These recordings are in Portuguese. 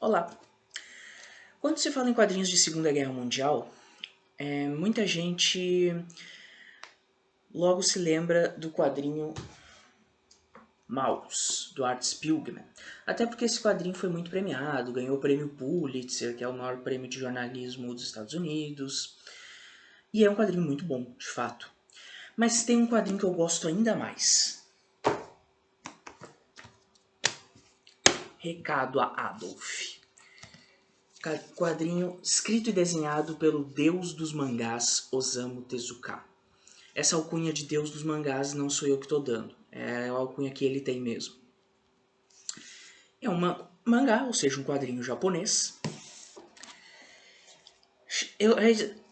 Olá! Quando se fala em quadrinhos de Segunda Guerra Mundial, muita gente logo se lembra do quadrinho Maus, do Art Spiegelman. Até porque esse quadrinho foi muito premiado, ganhou o prêmio Pulitzer, que é o maior prêmio de jornalismo dos Estados Unidos. E é um quadrinho muito bom, de fato. Mas tem um quadrinho que eu gosto ainda mais. Recado a Adolf. Quadrinho escrito e desenhado pelo deus dos mangás, Osamu Tezuka. Essa alcunha de deus dos mangás não sou eu que estou dando, é a alcunha que ele tem mesmo. É um mangá, ou seja, um quadrinho japonês.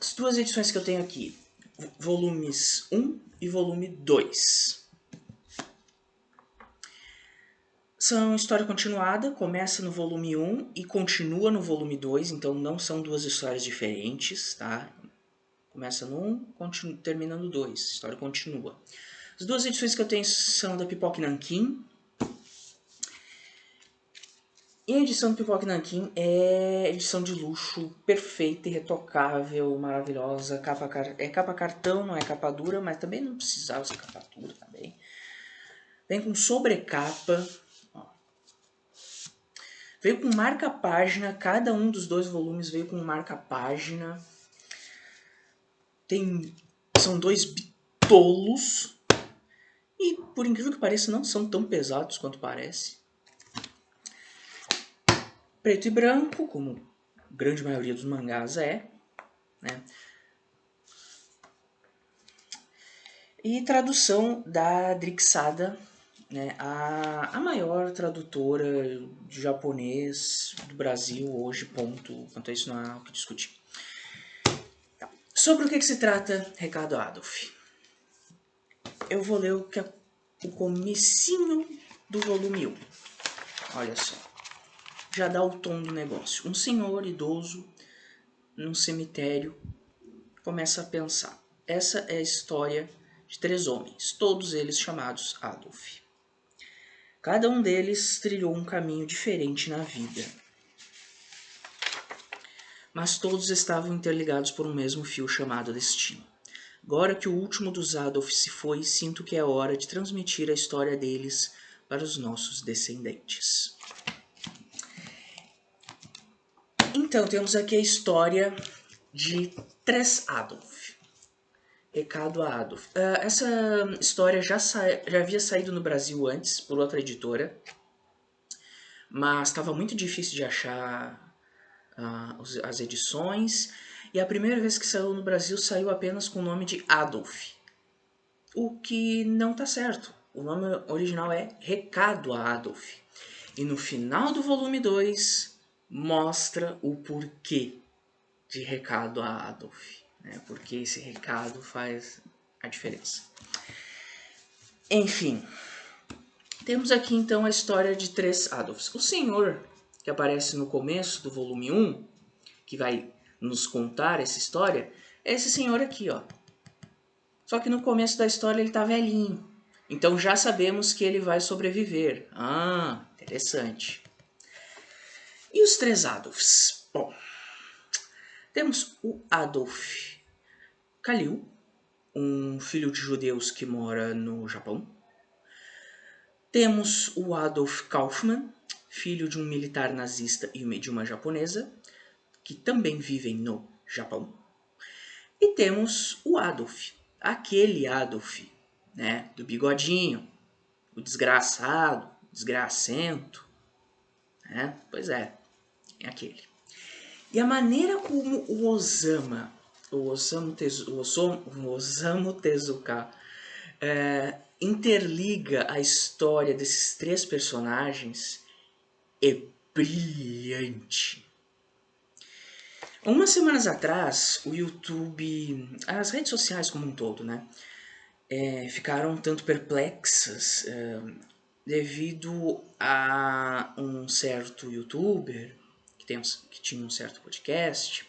As duas edições que eu tenho aqui, volumes 1 e volume 2. São história continuada, começa no volume 1 e continua no volume 2, então não são duas histórias diferentes, tá? Começa no 1, termina no 2, a história continua. As duas edições que eu tenho são da Pipoca Nankin. E a edição do Pipoca Nankin é edição de luxo, perfeita, irretocável, maravilhosa. É capa cartão, não é capa dura, mas também não precisava ser capa dura também. Vem com sobrecapa. Veio com marca-página, cada um dos dois volumes veio com marca-página. São dois bitolos. E, por incrível que pareça, não são tão pesados quanto parece. Preto e branco, como a grande maioria dos mangás é. Né? E tradução da Drixada, né? A maior tradutora de japonês do Brasil hoje, ponto. Quanto a isso não há o que discutir. Tá. Sobre o que se trata Recado Adolf? Eu vou ler o comecinho do volume 1. Olha só. Já dá o tom do negócio. Um senhor idoso num cemitério começa a pensar. Essa é a história de 3 homens, todos eles chamados Adolf. Cada um deles trilhou um caminho diferente na vida. Mas todos estavam interligados por um mesmo fio chamado destino. Agora que o último dos Adolf se foi, sinto que é hora de transmitir a história deles para os nossos descendentes. Então, temos aqui a história de 3 Adolf. Recado a Adolf. Essa história já havia saído no Brasil antes, por outra editora, mas estava muito difícil de achar as edições, e a primeira vez que saiu no Brasil saiu apenas com o nome de Adolf, o que não está certo. O nome original é Recado a Adolf, e no final do volume 2 mostra o porquê de Recado a Adolf, né? Porque esse recado faz a diferença. Enfim, temos aqui então a história de 3 Adolfs. O senhor que aparece no começo do volume 1, que vai nos contar essa história, é esse senhor aqui, ó. Só que no começo da história ele tá velhinho. Então já sabemos que ele vai sobreviver. Ah, interessante. E os 3 Adolfs? Bom, temos o Adolf Kalil, um filho de judeus que mora no Japão. Temos o Adolf Kaufmann, filho de um militar nazista e de uma japonesa, que também vivem no Japão. E temos o Adolf, aquele Adolf, né, do bigodinho, o desgraçado, desgracento, né? Pois é aquele. E a maneira como o Osamu Tezuka interliga a história desses 3 personagens é brilhante. Umas semanas atrás, o YouTube, as redes sociais como um todo, né, ficaram um tanto perplexas devido a um certo youtuber que tinha um certo podcast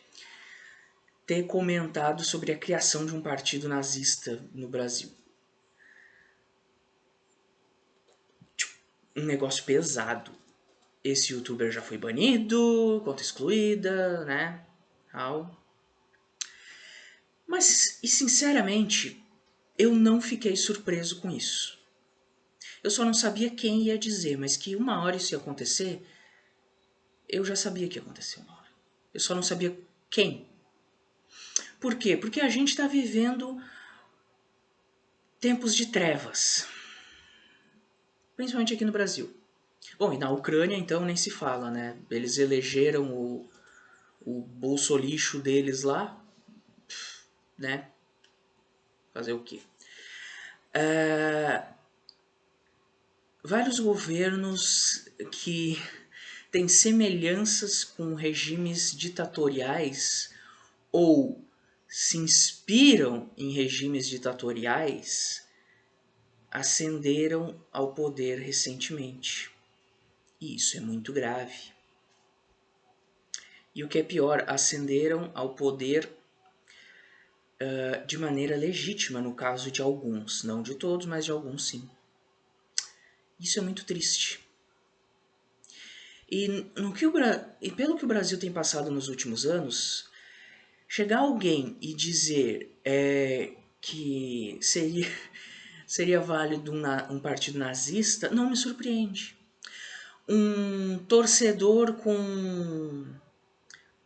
ter comentado sobre a criação de um partido nazista no Brasil. Um negócio pesado. esse youtuber já foi banido, conta excluída, né? Tal. Mas, e sinceramente, eu não fiquei surpreso com isso. Eu só não sabia quem ia dizer, mas que uma hora isso ia acontecer, eu já sabia que ia acontecer uma hora. Eu só não sabia quem. Por quê? Porque a gente está vivendo tempos de trevas. Principalmente aqui no Brasil. Bom, e na Ucrânia então nem se fala, né? Eles elegeram o bolsolixo deles lá, né? Fazer o quê? Vários governos que têm semelhanças com regimes ditatoriais ou se inspiram em regimes ditatoriais ascenderam ao poder recentemente. E isso é muito grave. E o que é pior, ascenderam ao poder de maneira legítima no caso de alguns. Não de todos, mas de alguns sim. Isso é muito triste. E pelo que o Brasil tem passado nos últimos anos, chegar alguém e dizer que seria válido um partido nazista não me surpreende. Um torcedor com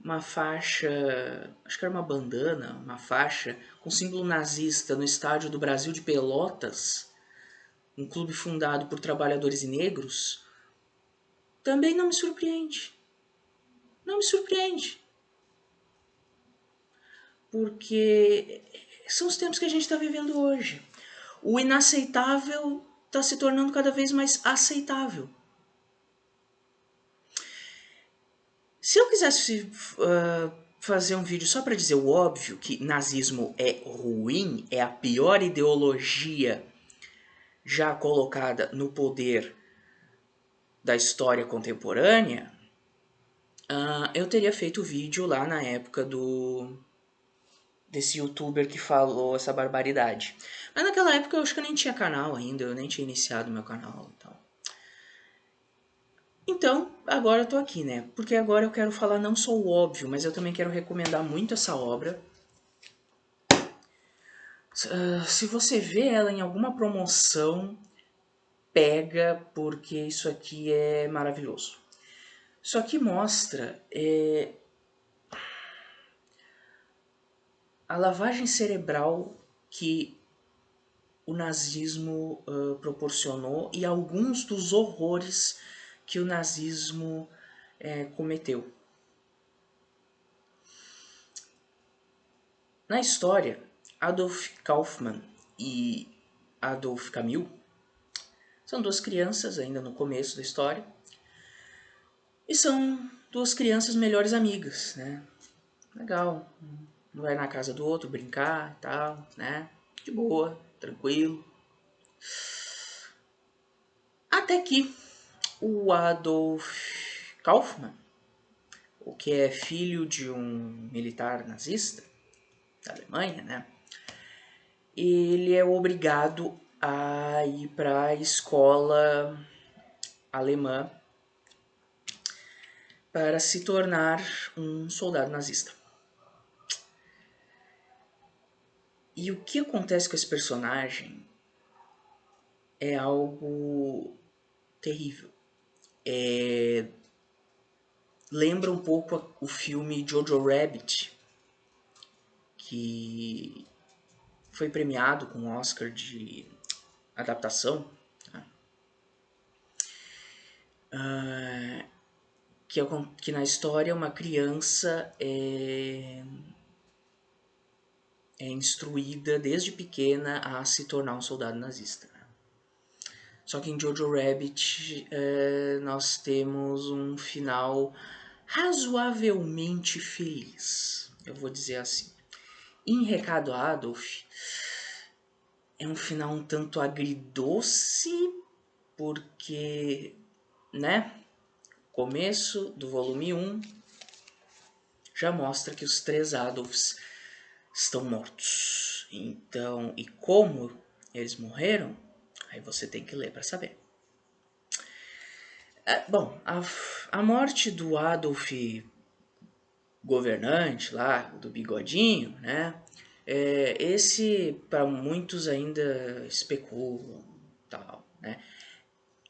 uma faixa, acho que era uma bandana, uma faixa com símbolo nazista no estádio do Brasil de Pelotas, um clube fundado por trabalhadores negros, também não me surpreende. Não me surpreende. Porque são os tempos que a gente está vivendo hoje. O inaceitável está se tornando cada vez mais aceitável. Se eu quisesse fazer um vídeo só para dizer o óbvio, que nazismo é ruim, é a pior ideologia já colocada no poder da história contemporânea, eu teria feito o vídeo lá na época desse youtuber que falou essa barbaridade. Mas naquela época eu acho que eu nem tinha canal ainda, eu nem tinha iniciado meu canal e tal. Então, agora eu tô aqui, né? Porque agora eu quero falar não só o óbvio, mas eu também quero recomendar muito essa obra. Se você vê ela em alguma promoção, pega, porque isso aqui é maravilhoso. Isso aqui mostra a lavagem cerebral que o nazismo proporcionou e alguns dos horrores que o nazismo cometeu. Na história, Adolf Kaufmann e Adolf Camus são duas crianças ainda no começo da história e são duas crianças melhores amigas, né? Legal, um vai na casa do outro brincar e tal, né? De boa, tranquilo. Até que o Adolf Kaufmann, o que é filho de um militar nazista da Alemanha, né? Ele é obrigado a ir para a escola alemã para se tornar um soldado nazista. E o que acontece com esse personagem é algo terrível. Lembra um pouco o filme Jojo Rabbit, que foi premiado com o Oscar de adaptação, né? Que na história uma criança é instruída desde pequena a se tornar um soldado nazista. Só que em Jojo Rabbit nós temos um final razoavelmente feliz, eu vou dizer assim. Em Recado a Adolf, é um final um tanto agridoce, porque, né, começo do volume 1 já mostra que os 3 Adolfs estão mortos. Então, e como eles morreram, aí você tem que ler para saber. Bom, a morte do Adolf governante lá, do bigodinho, né? Esse, para muitos ainda especulam, tal, né?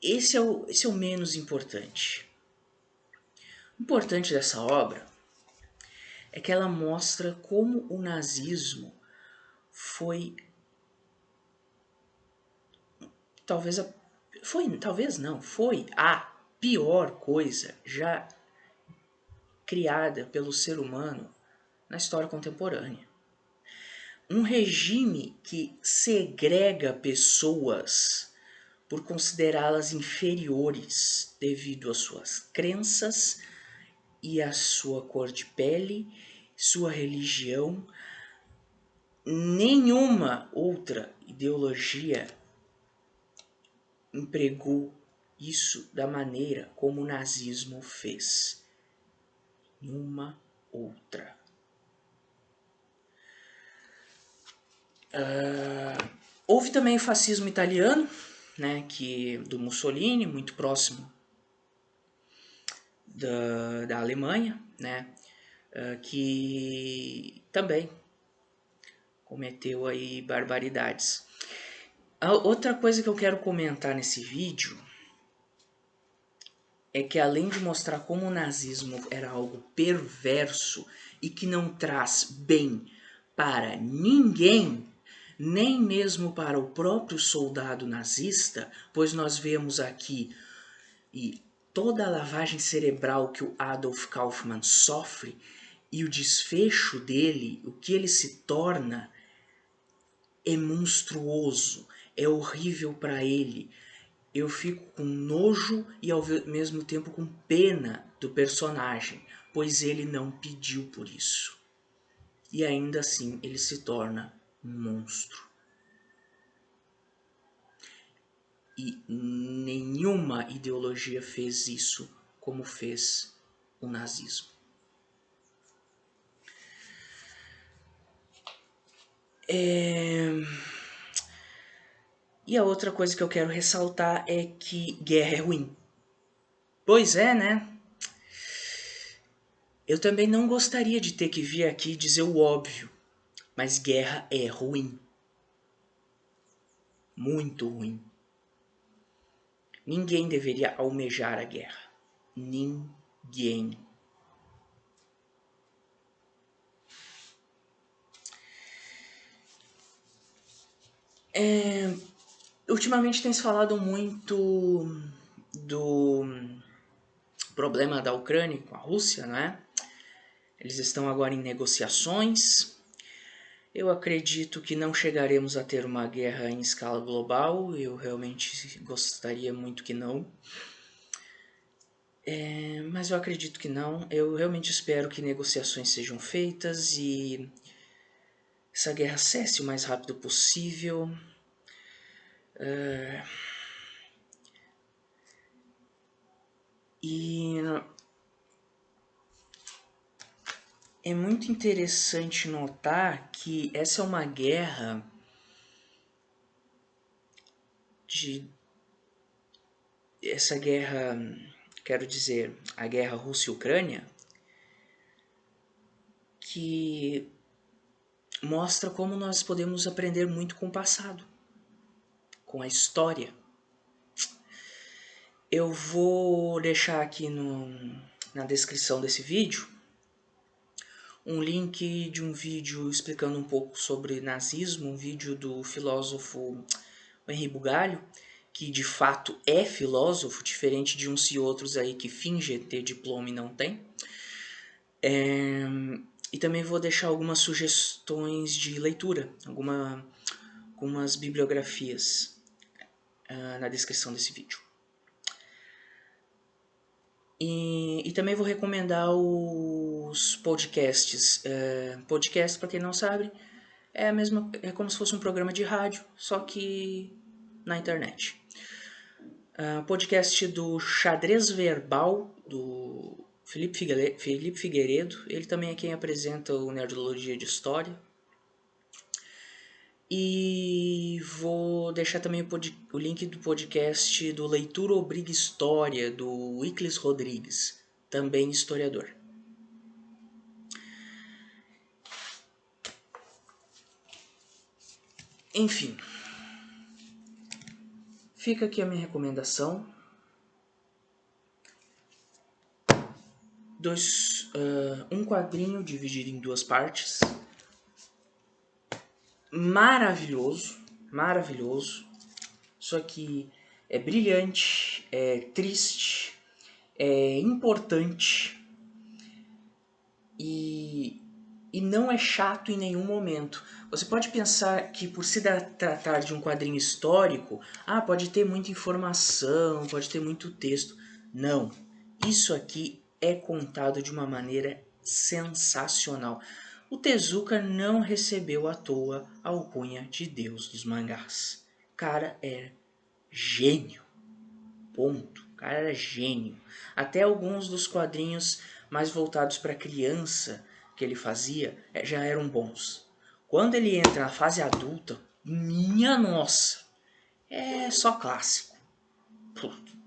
Esse é o menos importante. O importante dessa obra é que ela mostra como o nazismo foi talvez a, talvez não, foi a pior coisa já criada pelo ser humano na história contemporânea. Um regime que segrega pessoas por considerá-las inferiores devido às suas crenças e à sua cor de pele, sua religião. Nenhuma outra ideologia empregou isso da maneira como o nazismo fez. Nenhuma outra. Houve também o fascismo italiano, né, do Mussolini, muito próximo da Alemanha, né, que também cometeu aí barbaridades. A outra coisa que eu quero comentar nesse vídeo é que, além de mostrar como o nazismo era algo perverso e que não traz bem para ninguém, nem mesmo para o próprio soldado nazista, pois nós vemos aqui e toda a lavagem cerebral que o Adolf Kaufmann sofre e o desfecho dele, o que ele se torna, é monstruoso, é horrível para ele. Eu fico com nojo e ao mesmo tempo com pena do personagem, pois ele não pediu por isso. E ainda assim ele se torna um monstro. E nenhuma ideologia fez isso como fez o nazismo. E a outra coisa que eu quero ressaltar é que guerra é ruim. Pois é, né? Eu também não gostaria de ter que vir aqui dizer o óbvio, mas guerra é ruim. Muito ruim. Ninguém deveria almejar a guerra. Ninguém. Ultimamente tem se falado muito do problema da Ucrânia com a Rússia, não é? Eles estão agora em negociações. Eu acredito que não chegaremos a ter uma guerra em escala global. Eu realmente gostaria muito que não. Mas eu acredito que não. Eu realmente espero que negociações sejam feitas e essa guerra cesse o mais rápido possível. E é muito interessante notar que essa é uma guerra essa guerra, quero dizer, a guerra Rússia-Ucrânia, que mostra como nós podemos aprender muito com o passado, com a história. Eu vou deixar aqui na descrição desse vídeo um link de um vídeo explicando um pouco sobre nazismo, um vídeo do filósofo Henri Bugalho, que de fato é filósofo, diferente de uns e outros aí que fingem ter diploma e não tem. E também vou deixar algumas sugestões de leitura, algumas bibliografias na descrição desse vídeo. E também vou recomendar os podcasts. Podcast, para quem não sabe, é como se fosse um programa de rádio, só que na internet. Podcast do Xadrez Verbal, do Felipe Figueiredo. Ele também é quem apresenta o Nerdologia de História. E vou deixar também o link do podcast do Leitura Obriga História, do Iclis Rodrigues, também historiador. Enfim, fica aqui a minha recomendação. Um quadrinho dividido em 2 partes. Maravilhoso, maravilhoso. Isso aqui é brilhante, é triste, é importante e não é chato em nenhum momento. Você pode pensar que por se tratar de um quadrinho histórico, pode ter muita informação, pode ter muito texto. Não, isso aqui é contado de uma maneira sensacional. O Tezuka não recebeu à toa a alcunha de Deus dos mangás. O cara é gênio. Ponto. O cara era gênio. Até alguns dos quadrinhos mais voltados para criança que ele fazia já eram bons. Quando ele entra na fase adulta, minha nossa, é só clássico.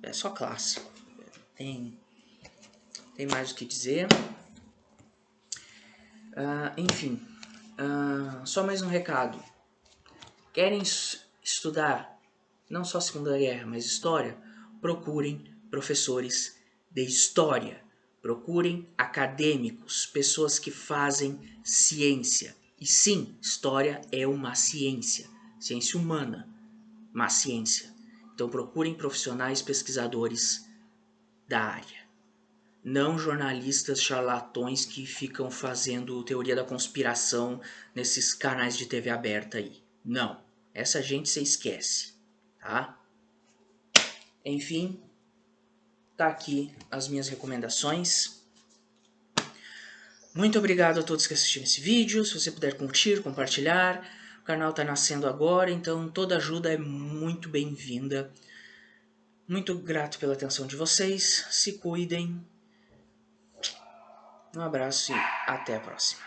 É só clássico. Tem mais o que dizer. Enfim, só mais um recado. Querem estudar não só Segunda Guerra, mas história? Procurem professores de história. Procurem acadêmicos, pessoas que fazem ciência. E sim, história é uma ciência. Ciência humana, uma ciência. Então procurem profissionais pesquisadores da área. Não jornalistas charlatões que ficam fazendo teoria da conspiração nesses canais de TV aberta aí. Não, essa gente você esquece, tá? Enfim, tá aqui as minhas recomendações. Muito obrigado a todos que assistiram esse vídeo. Se você puder curtir, compartilhar. O canal tá nascendo agora, então toda ajuda é muito bem-vinda. Muito grato pela atenção de vocês. Se cuidem. Um abraço e até a próxima.